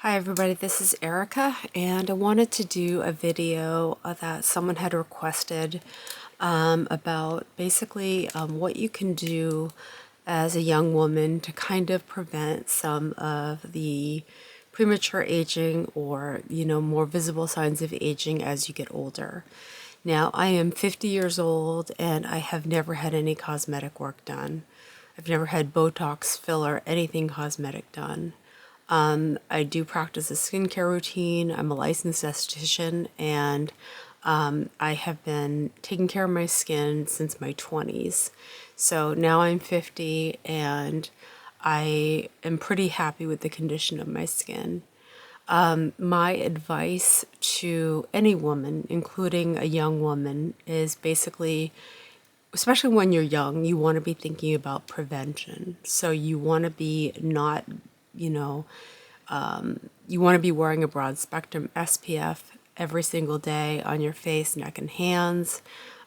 Hi everybody, this is Erica, and I wanted to do a video that someone had requested about basically what you can do as a young woman to kind of prevent some of the premature aging or, more visible signs of aging as you get older. Now, I am 50 years old and I have never had any cosmetic work done. I've never had Botox, filler, anything cosmetic done. I do practice a skincare routine. I'm a licensed esthetician, and I have been taking care of my skin since my 20s. So now I'm 50, and I am pretty happy with the condition of my skin. My advice to any woman, including a young woman, is basically, especially when you're young, you want to be thinking about prevention. So you want to be not, you know, you want to be wearing a broad spectrum SPF every single day on your face, neck, and hands.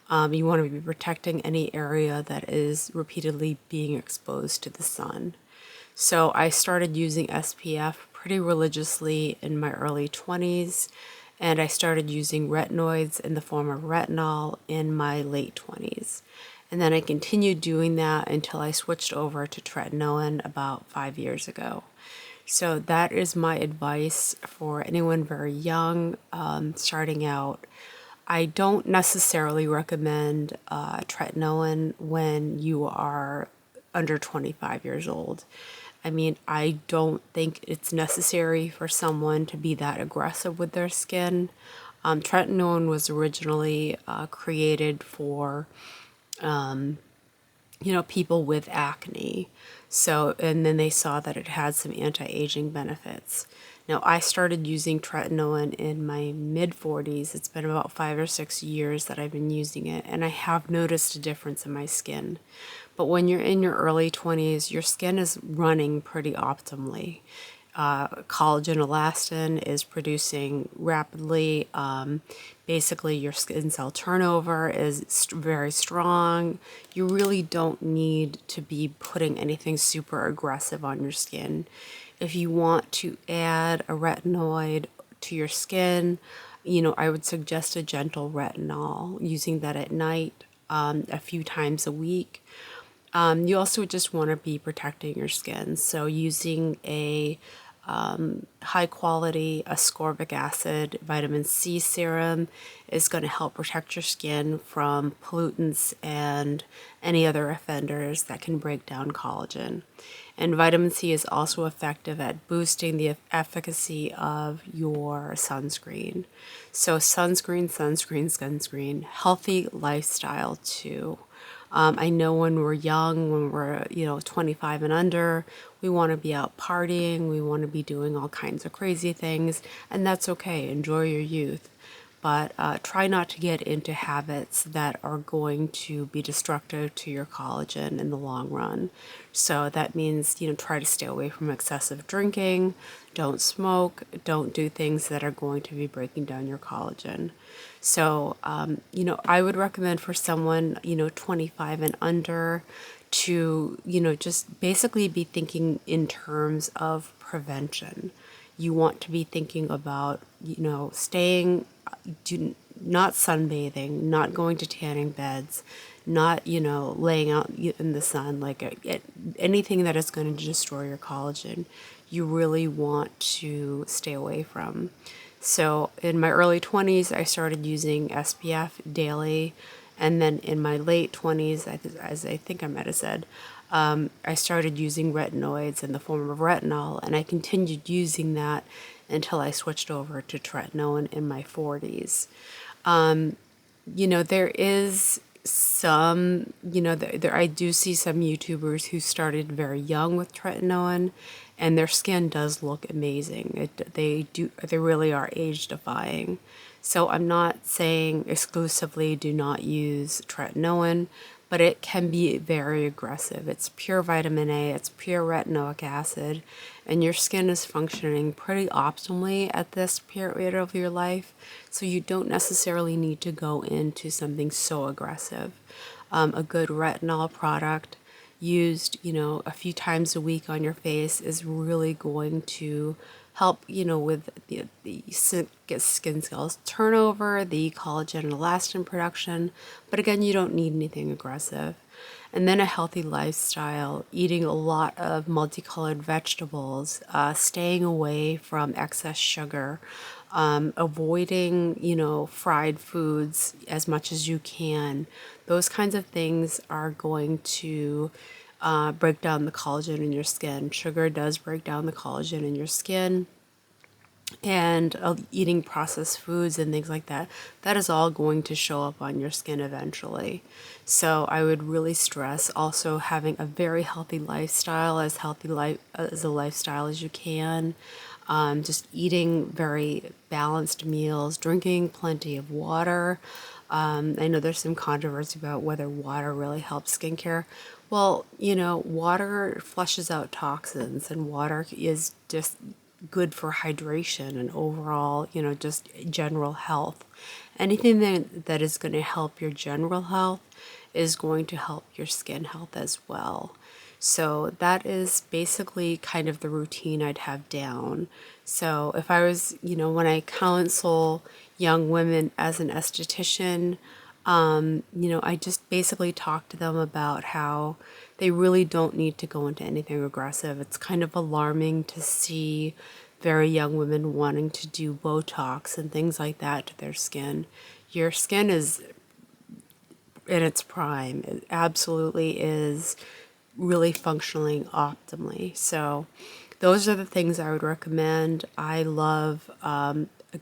You want to be protecting any area that is repeatedly being exposed to the sun. So I started using SPF pretty religiously in my early 20s, and I started using retinoids in the form of retinol in my late 20s. And then I continued doing that until I switched over to tretinoin about 5 years ago. So that is my advice for anyone very young, starting out. I don't necessarily recommend tretinoin when you are under 25 years old. I mean, I don't think it's necessary for someone to be that aggressive with their skin. Tretinoin was originally created for people with acne. So, and then they saw that it had some anti-aging benefits. Now, I started using tretinoin in my mid 40s. It's been about 5 or 6 years that I've been using it, and I have noticed a difference in my skin. But when you're in your early 20s, your skin is running pretty optimally. Collagen elastin is producing rapidly. Basically, your skin cell turnover is very strong. You really don't need to be putting anything super aggressive on your skin. If you want to add a retinoid to your skin, I would suggest a gentle retinol, using that at night a few times a week. You also just want to be protecting your skin. So using a high quality ascorbic acid vitamin C serum is going to help protect your skin from pollutants and any other offenders that can break down collagen. And vitamin C is also effective at boosting the efficacy of your sunscreen. So sunscreen, healthy lifestyle too. I know when we're young, when we're, 25 and under, we want to be out partying, we want to be doing all kinds of crazy things, and that's okay. Enjoy your youth. But try not to get into habits that are going to be destructive to your collagen in the long run. So that means, try to stay away from excessive drinking, don't smoke, don't do things that are going to be breaking down your collagen. So, I would recommend for someone, 25 and under to, just basically be thinking in terms of prevention. You want to be thinking about, staying, not sunbathing, not going to tanning beds, not, laying out in the sun, anything that is going to destroy your collagen, you really want to stay away from. So in my early 20s, I started using SPF daily. And then in my late 20s, as I think I might have said, I started using retinoids in the form of retinol, and I continued using that until I switched over to tretinoin in my 40s. There is some, I do see some YouTubers who started very young with tretinoin, and their skin does look amazing. They really are age defying. So I'm not saying exclusively do not use tretinoin, but it can be very aggressive. It's pure vitamin A, it's pure retinoic acid, and your skin is functioning pretty optimally at this period of your life, so you don't necessarily need to go into something so aggressive. A good retinol product used, a few times a week on your face is really going to help, with the skin cells turnover, the collagen and elastin production. But again, you don't need anything aggressive. And then a healthy lifestyle, eating a lot of multicolored vegetables, staying away from excess sugar, avoiding, fried foods as much as you can. Those kinds of things are going to break down the collagen in your skin. Sugar does break down the collagen in your skin, and eating processed foods and things like that, that is all going to show up on your skin eventually. So I would really stress also having a very healthy lifestyle, as healthy as a lifestyle as you can. Just eating very balanced meals, drinking plenty of water. I know there's some controversy about whether water really helps skincare. Well, water flushes out toxins, and water is just good for hydration and overall, just general health. Anything that is going to help your general health is going to help your skin health as well. So that is basically kind of the routine I'd have down. So if I was, when I counsel young women as an esthetician, I just basically talk to them about how they really don't need to go into anything aggressive. It's kind of alarming to see very young women wanting to do Botox and things like that to their skin. Your skin is in its prime. It absolutely is really functioning optimally. So those are the things I would recommend. I love a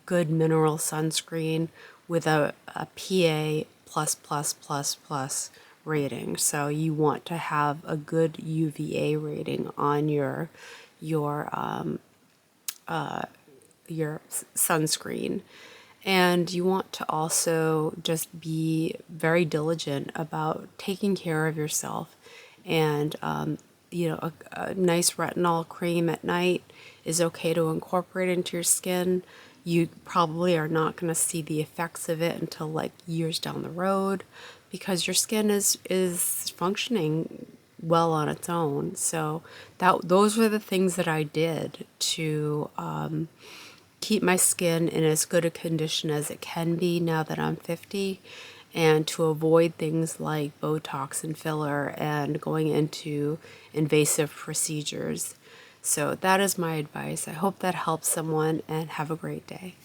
good mineral sunscreen with a PA plus rating. So you want to have a good UVA rating on your sunscreen. And you want to also just be very diligent about taking care of yourself. And, a nice retinol cream at night is okay to incorporate into your skin. You probably are not going to see the effects of it until like years down the road, because your skin is functioning well on its own. So those were the things that I did to keep my skin in as good a condition as it can be now that I'm 50, and to avoid things like Botox and filler and going into invasive procedures. So that is my advice. I hope that helps someone, and have a great day.